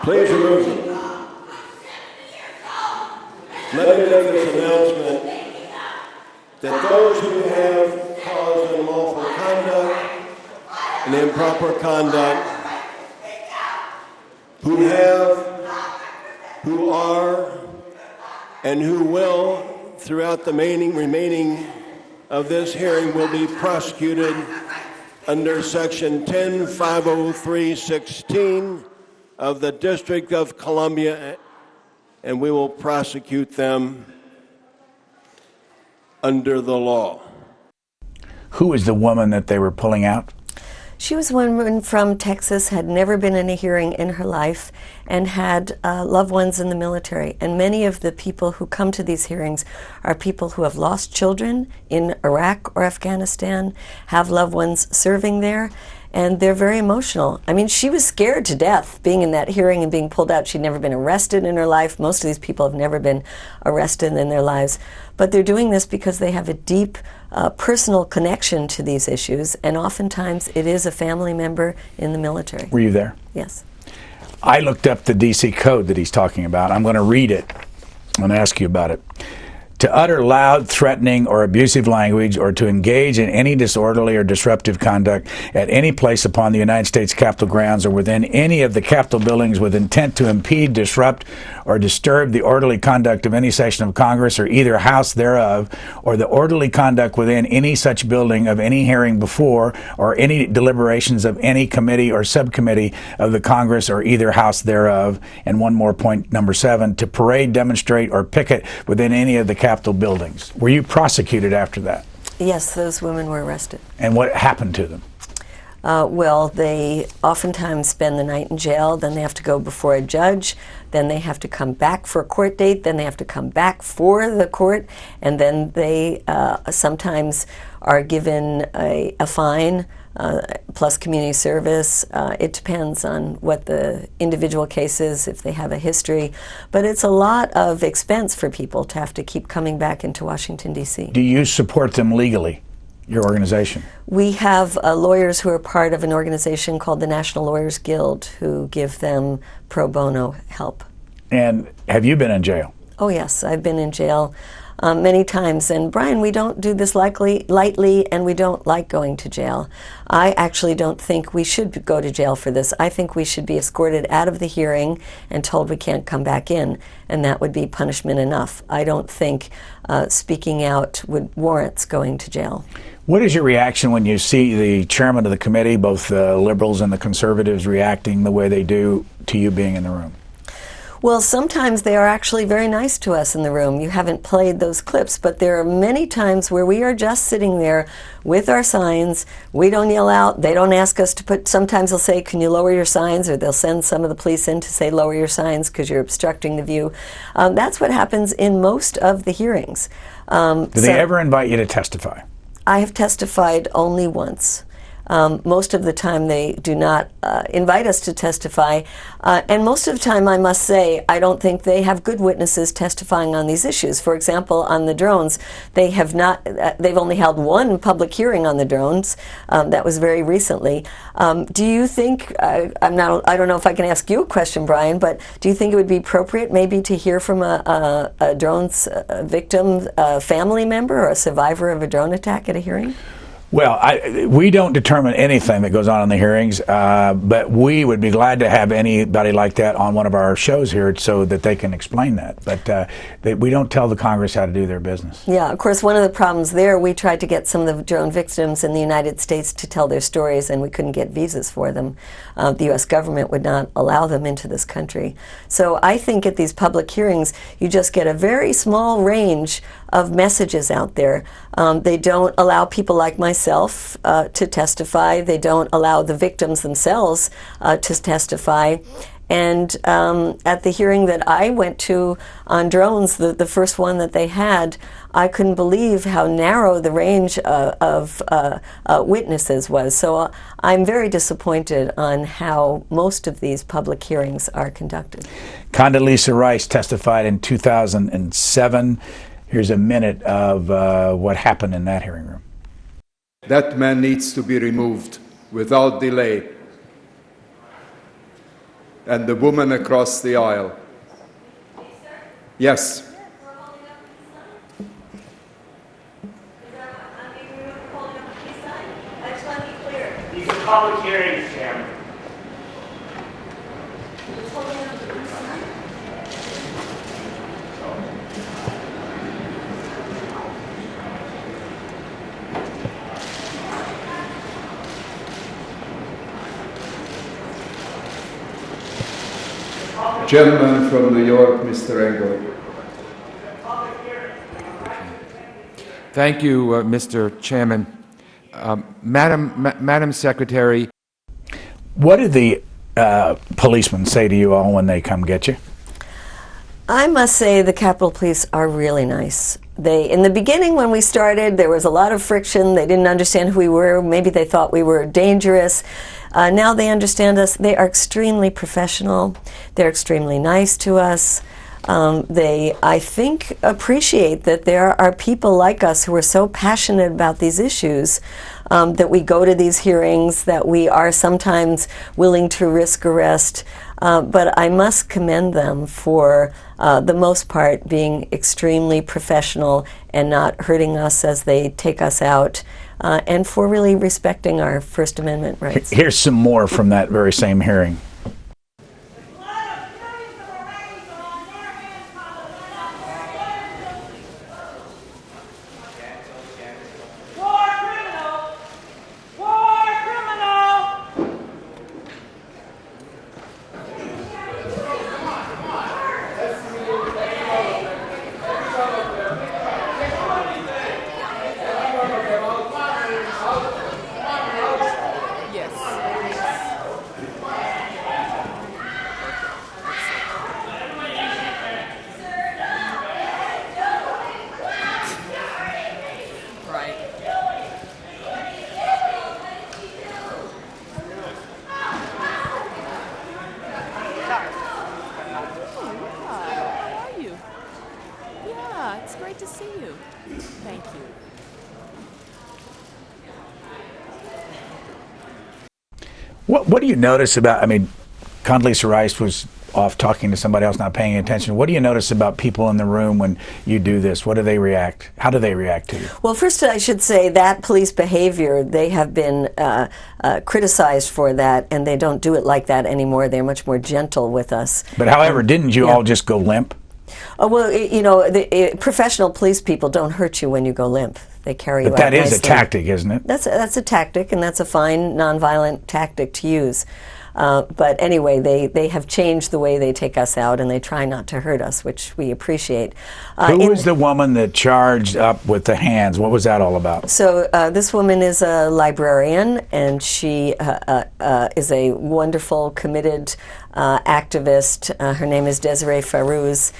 Speaker 15: please remove them. Let me make this announcement that those who have caused unlawful conduct and improper conduct, who are, and who will, throughout the remaining of this hearing, will be prosecuted under Section 10-503-16 of the District of Columbia, and we will prosecute them under the law.
Speaker 2: Who is the woman that they were pulling out?
Speaker 3: She was a woman from Texas, had never been in a hearing in her life, and had loved ones in the military. And many of the people who come to these hearings are people who have lost children in Iraq or Afghanistan, have loved ones serving there, and they're very emotional. I mean, she was scared to death being in that hearing and being pulled out. She'd never been arrested in her life. Most of these people have never been arrested in their lives. But they're doing this because they have a deep personal connection to these issues, and oftentimes it is a family member in the military.
Speaker 2: Were you there?
Speaker 3: Yes.
Speaker 2: I looked up the D.C. code that he's talking about. I'm going to read it and ask you about it. To utter loud, threatening, or abusive language, or to engage in any disorderly or disruptive conduct at any place upon the United States Capitol grounds or within any of the Capitol buildings with intent to impede, disrupt, or disturb the orderly conduct of any session of Congress or either house thereof, or the orderly conduct within any such building of any hearing before or any deliberations of any committee or subcommittee of the Congress or either house thereof. And one more point, number 7, to parade, demonstrate, or picket within any of the Capitol buildings. Were you prosecuted after that?
Speaker 3: Yes, those women were arrested.
Speaker 2: And what happened to them?
Speaker 3: Well, they oftentimes spend the night in jail, then they have to go before a judge, then they have to come back for a court date, then they have to come back for the court, and then they sometimes are given a fine plus community service. It depends on what the individual case is, if they have a history. But it's a lot of expense for people to have to keep coming back into Washington, D.C.
Speaker 2: Do you support them legally, your organization?
Speaker 3: We have lawyers who are part of an organization called the National Lawyers Guild who give them pro bono help.
Speaker 2: And have you been in jail?
Speaker 3: Oh, yes. I've been in jail many times. And Brian, we don't do this lightly, and we don't like going to jail. I actually don't think we should go to jail for this. I think we should be escorted out of the hearing and told we can't come back in, and that would be punishment enough. I don't think speaking out would warrant going to jail.
Speaker 2: What is your reaction when you see the chairman of the committee, both the liberals and the conservatives, reacting the way they do to you being in the room?
Speaker 3: Well, sometimes they are actually very nice to us in the room. You haven't played those clips, but there are many times where we are just sitting there with our signs. We don't yell out. They don't ask us to put, sometimes they'll say, can you lower your signs? Or they'll send some of the police in to say, lower your signs because you're obstructing the view. That's what happens in most of the hearings.
Speaker 2: Do they ever invite you to testify?
Speaker 3: I have testified only once. Most of the time they do not invite us to testify. And most of the time, I must say, I don't think they have good witnesses testifying on these issues. For example, on the drones, they have not, they've only held one public hearing on the drones. That was very recently. Do you think, I don't know if I can ask you a question, Brian, but do you think it would be appropriate maybe to hear from a drones victim, family member or a survivor of a drone attack at a hearing?
Speaker 2: Well, we don't determine anything that goes on in the hearings, but we would be glad to have anybody like that on one of our shows here so that they can explain that. But we don't tell the Congress how to do their business.
Speaker 3: Yeah, of course, one of the problems there, we tried to get some of the drone victims in the United States to tell their stories, and we couldn't get visas for them. The U.S. government would not allow them into this country. So I think at these public hearings, you just get a very small range of messages out there. They don't allow people like myself to testify. They don't allow the victims themselves to testify. And at the hearing that I went to on drones, the first one that they had, I couldn't believe how narrow the range of witnesses was. So I'm very disappointed on how most of these public hearings are conducted.
Speaker 2: Condoleezza Rice testified in 2007. Here's a minute of what happened in that hearing room.
Speaker 16: That man needs to be removed without delay. And the woman across the aisle. Yes.
Speaker 17: These are public hearings, Chairman.
Speaker 16: Gentleman from New York, Mr. Engel.
Speaker 18: Thank you, Mr. Chairman. Madam Secretary.
Speaker 2: What did the policemen say to you all when they come get you?
Speaker 3: I must say the Capitol Police are really nice. In the beginning when we started, there was a lot of friction. They didn't understand who we were. Maybe they thought we were dangerous. Now they understand us. They are extremely professional. They're extremely nice to us. They, I think, appreciate that there are people like us who are so passionate about these issues that we go to these hearings, that we are sometimes willing to risk arrest. But I must commend them for the most part being extremely professional and not hurting us as they take us out, and for really respecting our First Amendment rights.
Speaker 2: Here's some more from that very same hearing. What do you notice about, I mean, Condoleezza Rice was off talking to somebody else, not paying attention. What do you notice about people in the room when you do this? What do they react? How do they react to you?
Speaker 3: Well, first I should say that police behavior, they have been criticized for that, and they don't do it like that anymore. They're much more gentle with us.
Speaker 2: But however, didn't you all just go limp?
Speaker 3: Oh, well, professional police people don't hurt you when you go limp. They carry you out
Speaker 2: But that is
Speaker 3: nicely.
Speaker 2: a tactic, isn't it?
Speaker 3: That's a tactic, and that's a fine, nonviolent tactic to use. But anyway, they have changed the way they take us out, and they try not to hurt us, which we appreciate.
Speaker 2: Who was the woman that charged up with the hands? What was that all about?
Speaker 3: So this woman is a librarian, and she is a wonderful, committed activist. Her name is Desiree Farouz.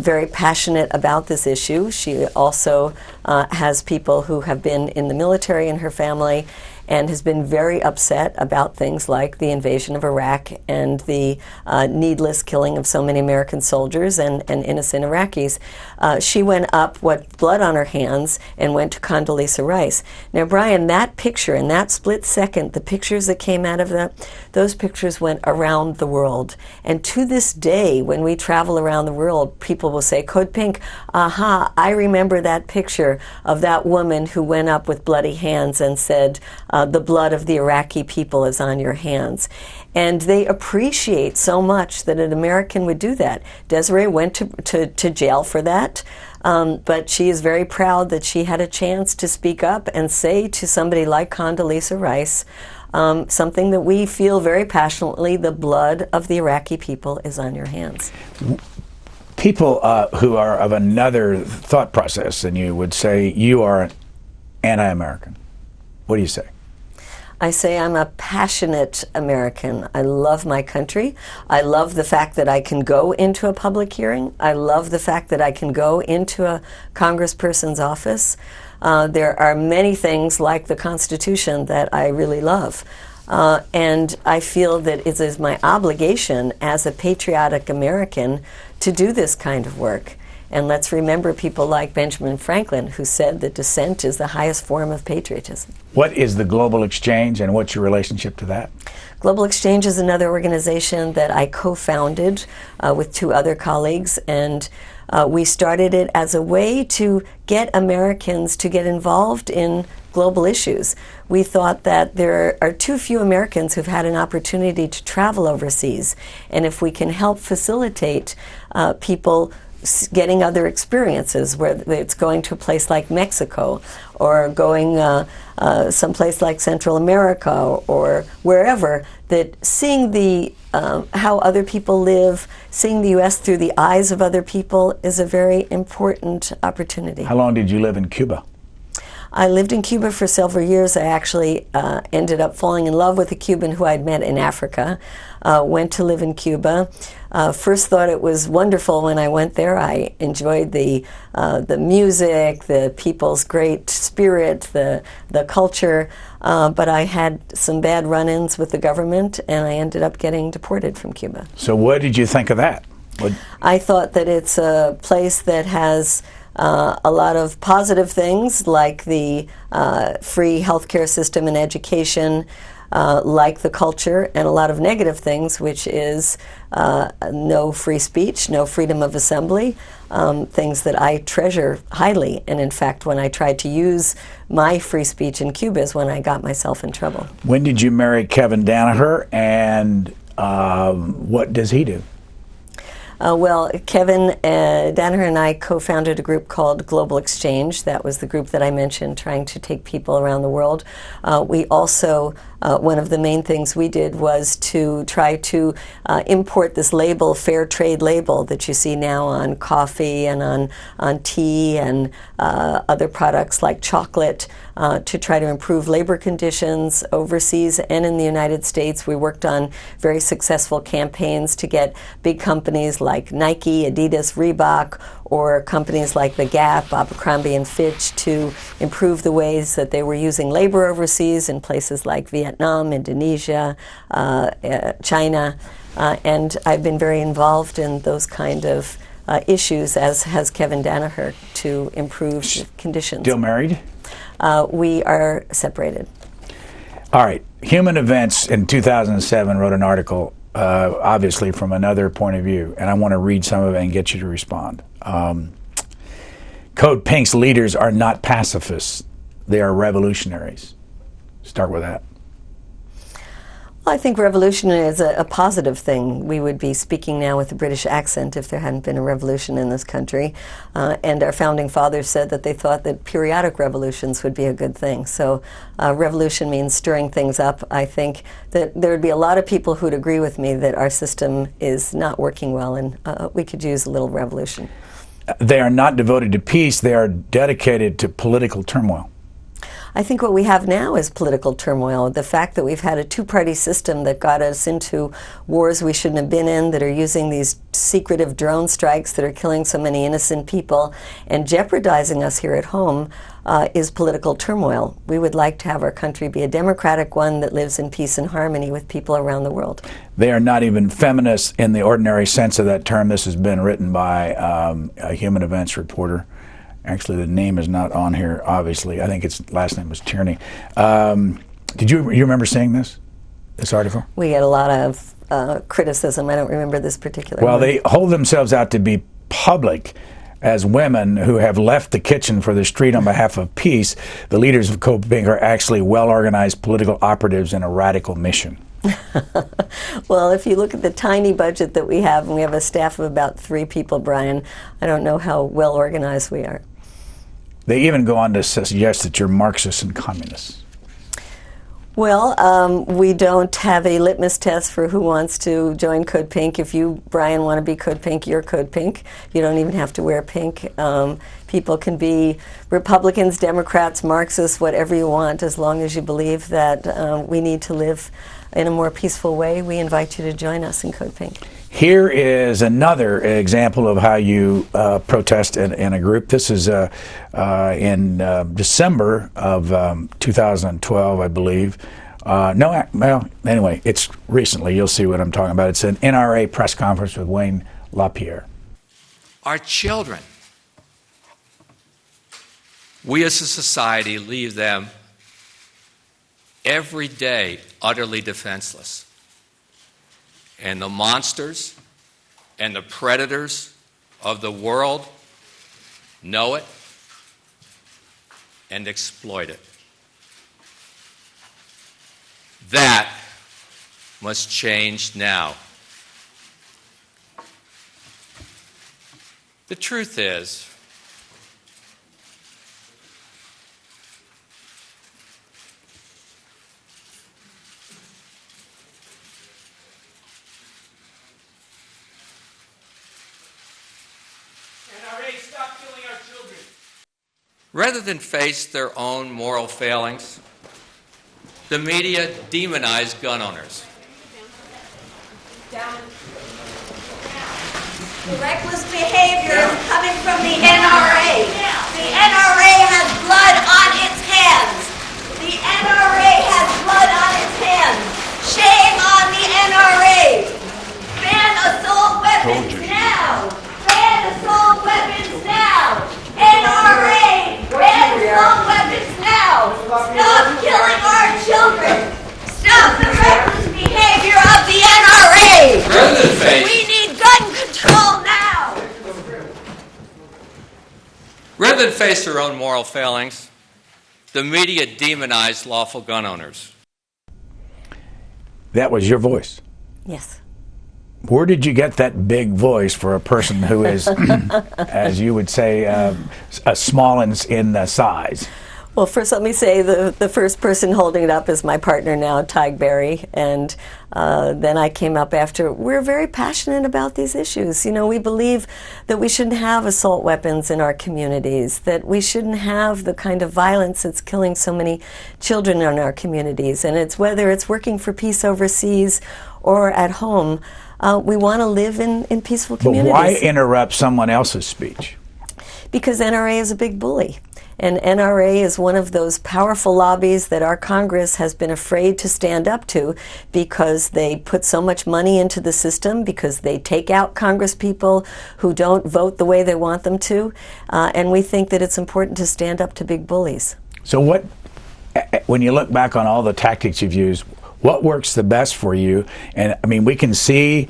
Speaker 3: Very passionate about this issue. She also has people who have been in the military in her family, and has been very upset about things like the invasion of Iraq and the needless killing of so many American soldiers and innocent Iraqis. She went up with blood on her hands and went to Condoleezza Rice. Now, Brian, that picture, in that split second, the pictures that came out of that, those pictures went around the world. And to this day, when we travel around the world, people will say, CODEPINK, aha, I remember that picture of that woman who went up with bloody hands and said, the blood of the Iraqi people is on your hands. And they appreciate so much that an American would do that. Desiree went to jail for that, but she is very proud that she had a chance to speak up and say to somebody like Condoleezza Rice something that we feel very passionately: the blood of the Iraqi people is on your hands.
Speaker 2: People who are of another thought process than you would say you are anti-American. What do you say?
Speaker 3: I say I'm a passionate American. I love my country. I love the fact that I can go into a public hearing. I love the fact that I can go into a congressperson's office. There are many things like the Constitution that I really love. And I feel that it is my obligation as a patriotic American to do this kind of work. And let's remember people like Benjamin Franklin, who said that dissent is the highest form of patriotism.
Speaker 2: What is the Global Exchange, and what's your relationship to that?
Speaker 3: Global Exchange is another organization that I co-founded with two other colleagues, and we started it as a way to get Americans to get involved in global issues. We thought that there are too few Americans who've had an opportunity to travel overseas, and if we can help facilitate people getting other experiences, whether it's going to a place like Mexico or going someplace like Central America or wherever, that seeing the how other people live, seeing the U.S. through the eyes of other people is a very important opportunity.
Speaker 2: How long did you live in Cuba?
Speaker 3: I lived in Cuba for several years. I actually ended up falling in love with a Cuban who I'd met in Africa. Went to live in Cuba. First thought it was wonderful when I went there. I enjoyed the music, the people's great spirit, the culture, but I had some bad run-ins with the government, and I ended up getting deported from Cuba.
Speaker 2: So what did you think of that?
Speaker 3: I thought that it's a place that has a lot of positive things, like the free healthcare system and education, like the culture, and a lot of negative things, which is no free speech, no freedom of assembly, things that I treasure highly. And in fact, when I tried to use my free speech in Cuba is when I got myself in trouble.
Speaker 2: When did you marry Kevin Danaher, and what does he do?
Speaker 3: Well, Kevin Danaher and I co-founded a group called Global Exchange. That was the group that I mentioned, trying to take people around the world. We also, one of the main things we did was to try to import this label, fair trade label, that you see now on coffee and on tea and other products like chocolate, to try to improve labor conditions overseas and in the United States. We worked on very successful campaigns to get big companies like Nike, Adidas, Reebok, or companies like The Gap, Abercrombie and Fitch, to improve the ways that they were using labor overseas in places like Vietnam, Indonesia, China, and I've been very involved in those kind of issues, as has Kevin Danaher, to improve conditions.
Speaker 2: Still married?
Speaker 3: We are separated.
Speaker 2: All right. Human Events in 2007 wrote an article obviously from another point of view, and I want to read some of it and get you to respond. Code Pink's leaders are not pacifists. They are revolutionaries. Start with that.
Speaker 3: Well, I think revolutionary is a positive thing. We would be speaking now with a British accent if there hadn't been a revolution in this country. And our founding fathers said that they thought that periodic revolutions would be a good thing. So revolution means stirring things up. I think that there would be a lot of people who'd agree with me that our system is not working well, and we could use a little revolution.
Speaker 2: They are not devoted to peace. They are dedicated to political turmoil.
Speaker 3: I think what we have now is political turmoil. The fact that we've had a two-party system that got us into wars we shouldn't have been in, that are using these secretive drone strikes that are killing so many innocent people and jeopardizing us here at home is political turmoil. We would like to have our country be a democratic one that lives in peace and harmony with people around the world.
Speaker 2: They are not even feminists in the ordinary sense of that term. This has been written by a Human Events reporter. Actually, the name is not on here, obviously. I think its last name was Tierney. Did you remember seeing this article?
Speaker 3: We get a lot of criticism. I don't remember this particular
Speaker 2: Well,
Speaker 3: one.
Speaker 2: they hold themselves out to be public as women who have left the kitchen for the street on behalf of peace. The leaders of CODEPINK are actually well-organized political operatives in a radical mission.
Speaker 3: Well, if you look at the tiny budget that we have, and we have a staff of about 3 people, Brian, I don't know how well organized we are.
Speaker 2: They even go on to suggest that you're Marxists and communists.
Speaker 3: Well, we don't have a litmus test for who wants to join CODEPINK. If you, Brian, want to be CODEPINK, you're CODEPINK. You don't even have to wear pink. People can be Republicans, Democrats, Marxists, whatever you want, as long as you believe that we need to live in a more peaceful way. We invite you to join us in CODEPINK.
Speaker 2: Here is another example of how you protest in a group. This is in December of 2012, I believe. Well, anyway, it's recently. You'll see what I'm talking about. It's an NRA press conference with Wayne LaPierre.
Speaker 19: Our children, we as a society leave them every day utterly defenseless. And the monsters and the predators of the world know it and exploit it. That must change now. The truth is, rather than face their own moral failings, the media demonize gun owners.
Speaker 20: The reckless behavior is coming from the NRA. The NRA has blood on its hands. The NRA has blood on its hands. Shame on the NRA. Ban assault weapons now. Ban assault weapons now. NRA, ban assault weapons now. Stop killing our children. Stop the reckless behavior of the NRA. We need gun control now.
Speaker 19: Rather than face their own moral failings, the media demonize lawful gun owners.
Speaker 2: That was your voice.
Speaker 3: Yes.
Speaker 2: Where did you get that big voice for a person who is, as you would say, small in size?
Speaker 3: Well, first let me say the first person holding it up is my partner now, Tig Berry, and then I came up after. We're very passionate about these issues. You know, we believe that we shouldn't have assault weapons in our communities, that we shouldn't have the kind of violence that's killing so many children in our communities, and it's whether it's working for peace overseas or at home, we want to live in peaceful communities.
Speaker 2: But why interrupt someone else's speech?
Speaker 3: Because NRA is a big bully. And NRA is one of those powerful lobbies that our Congress has been afraid to stand up to because they put so much money into the system, because they take out Congress people who don't vote the way they want them to. And we think that it's important to stand up to big bullies.
Speaker 2: So when you look back on all the tactics you've used, What works the best for you? And I mean, we can see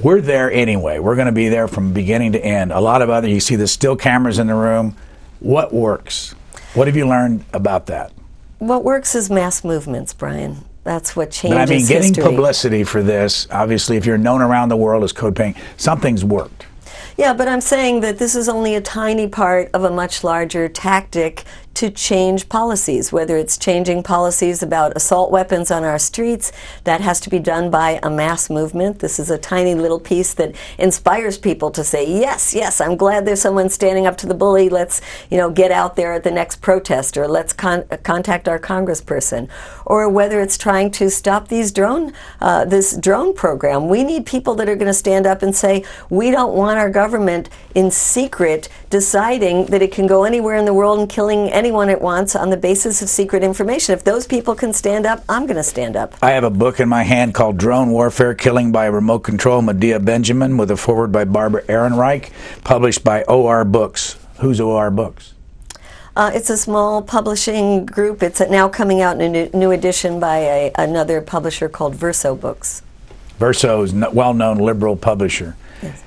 Speaker 2: we're there anyway. We're going to be there from beginning to end. A lot of other, you see the still cameras in the room. What works? What have you learned about that?
Speaker 3: What works is mass movements, Brian. That's what changes
Speaker 2: But I mean, getting
Speaker 3: history.
Speaker 2: publicity for this, obviously, if you're known around the world as CODEPINK, something's worked.
Speaker 3: Yeah, but I'm saying that this is only a tiny part of a much larger tactic to change policies, whether it's changing policies about assault weapons on our streets. That has to be done by a mass movement. This is a tiny little piece that inspires people to say, yes, yes, I'm glad there's someone standing up to the bully. Let's, get out there at the next protest, or let's contact our congressperson. Or whether it's trying to stop these this drone program. We need people that are going to stand up and say, we don't want our government in secret deciding that it can go anywhere in the world and killing anyone it wants on the basis of secret information. If those people can stand up, I'm going to stand up.
Speaker 2: I have a book in my hand called Drone Warfare, Killing by Remote Control, Medea Benjamin, with a foreword by Barbara Ehrenreich, published by OR Books. Who's OR Books?
Speaker 3: It's a small publishing group. It's now coming out in a new edition by another publisher called Verso Books.
Speaker 2: Verso is a well-known liberal publisher.
Speaker 3: Yes.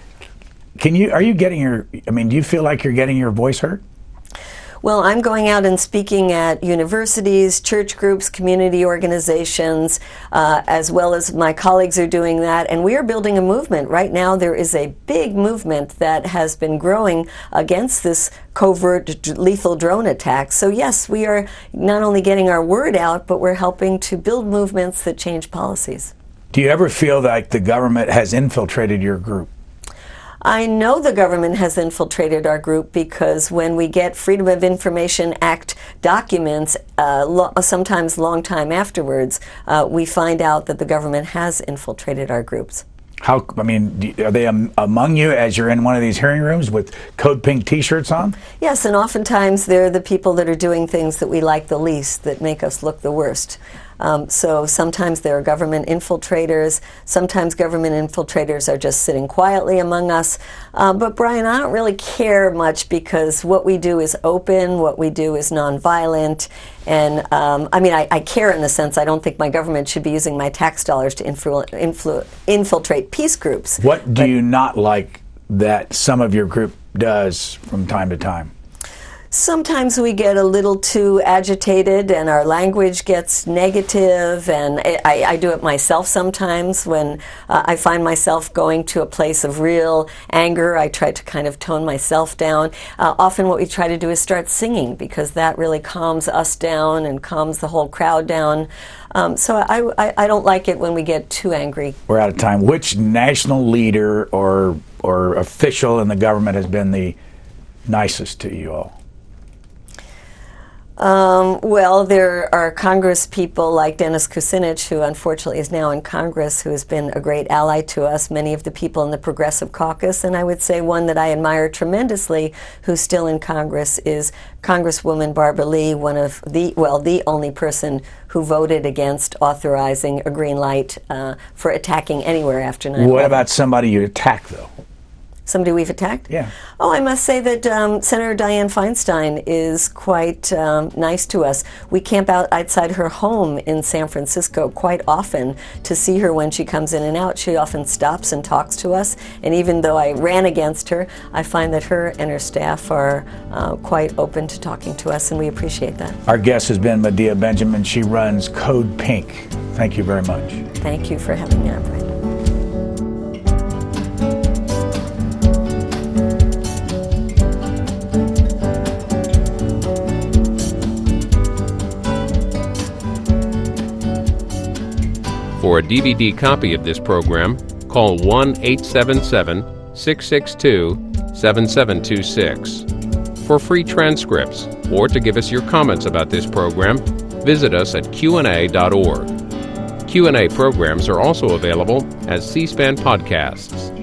Speaker 2: Do you feel like you're getting your voice heard?
Speaker 3: Well, I'm going out and speaking at universities, church groups, community organizations, as well as my colleagues are doing that. And we are building a movement. Right now there is a big movement that has been growing against this covert lethal drone attack. So yes, we are not only getting our word out, but we're helping to build movements that change policies.
Speaker 2: Do you ever feel like the government has infiltrated your group?
Speaker 3: I know the government has infiltrated our group because when we get Freedom of Information Act documents, sometimes long time afterwards, we find out that the government has infiltrated our groups.
Speaker 2: Are they among you as you're in one of these hearing rooms with CODEPINK t-shirts on?
Speaker 3: Yes, and oftentimes they're the people that are doing things that we like the least, that make us look the worst. So sometimes there are government infiltrators. Sometimes government infiltrators are just sitting quietly among us. But Brian, I don't really care much because what we do is open, what we do is nonviolent. And I care in the sense I don't think my government should be using my tax dollars to infiltrate peace groups.
Speaker 2: What do you not like that some of your group does from time to time?
Speaker 3: Sometimes we get a little too agitated and our language gets negative, and I do it myself sometimes when I find myself going to a place of real anger. I try to kind of tone myself down. Often what we try to do is start singing because that really calms us down and calms the whole crowd down. So I don't like it when we get too angry.
Speaker 2: We're out of time. Which national leader or official in the government has been the nicest to you all?
Speaker 3: Well, there are Congress people like Dennis Kucinich, who unfortunately is now in Congress, who has been a great ally to us, many of the people in the Progressive Caucus, and I would say one that I admire tremendously, who's still in Congress, is Congresswoman Barbara Lee, the only person who voted against authorizing a green light for attacking anywhere after 9/11.
Speaker 2: What about somebody you attacked, though?
Speaker 3: Somebody we've attacked?
Speaker 2: Yeah.
Speaker 3: Oh, I must say that Senator Dianne Feinstein is quite nice to us. We camp out outside her home in San Francisco quite often to see her when she comes in and out. She often stops and talks to us, and even though I ran against her, I find that her and her staff are quite open to talking to us, and we appreciate that.
Speaker 2: Our guest has been Medea Benjamin. She runs CODEPINK. Thank you very much.
Speaker 3: Thank you for having me on, Brian.
Speaker 21: For a DVD copy of this program, call 1-877-662-7726. For free transcripts or to give us your comments about this program, visit us at Q&A.org. Q&A programs are also available as C-SPAN podcasts.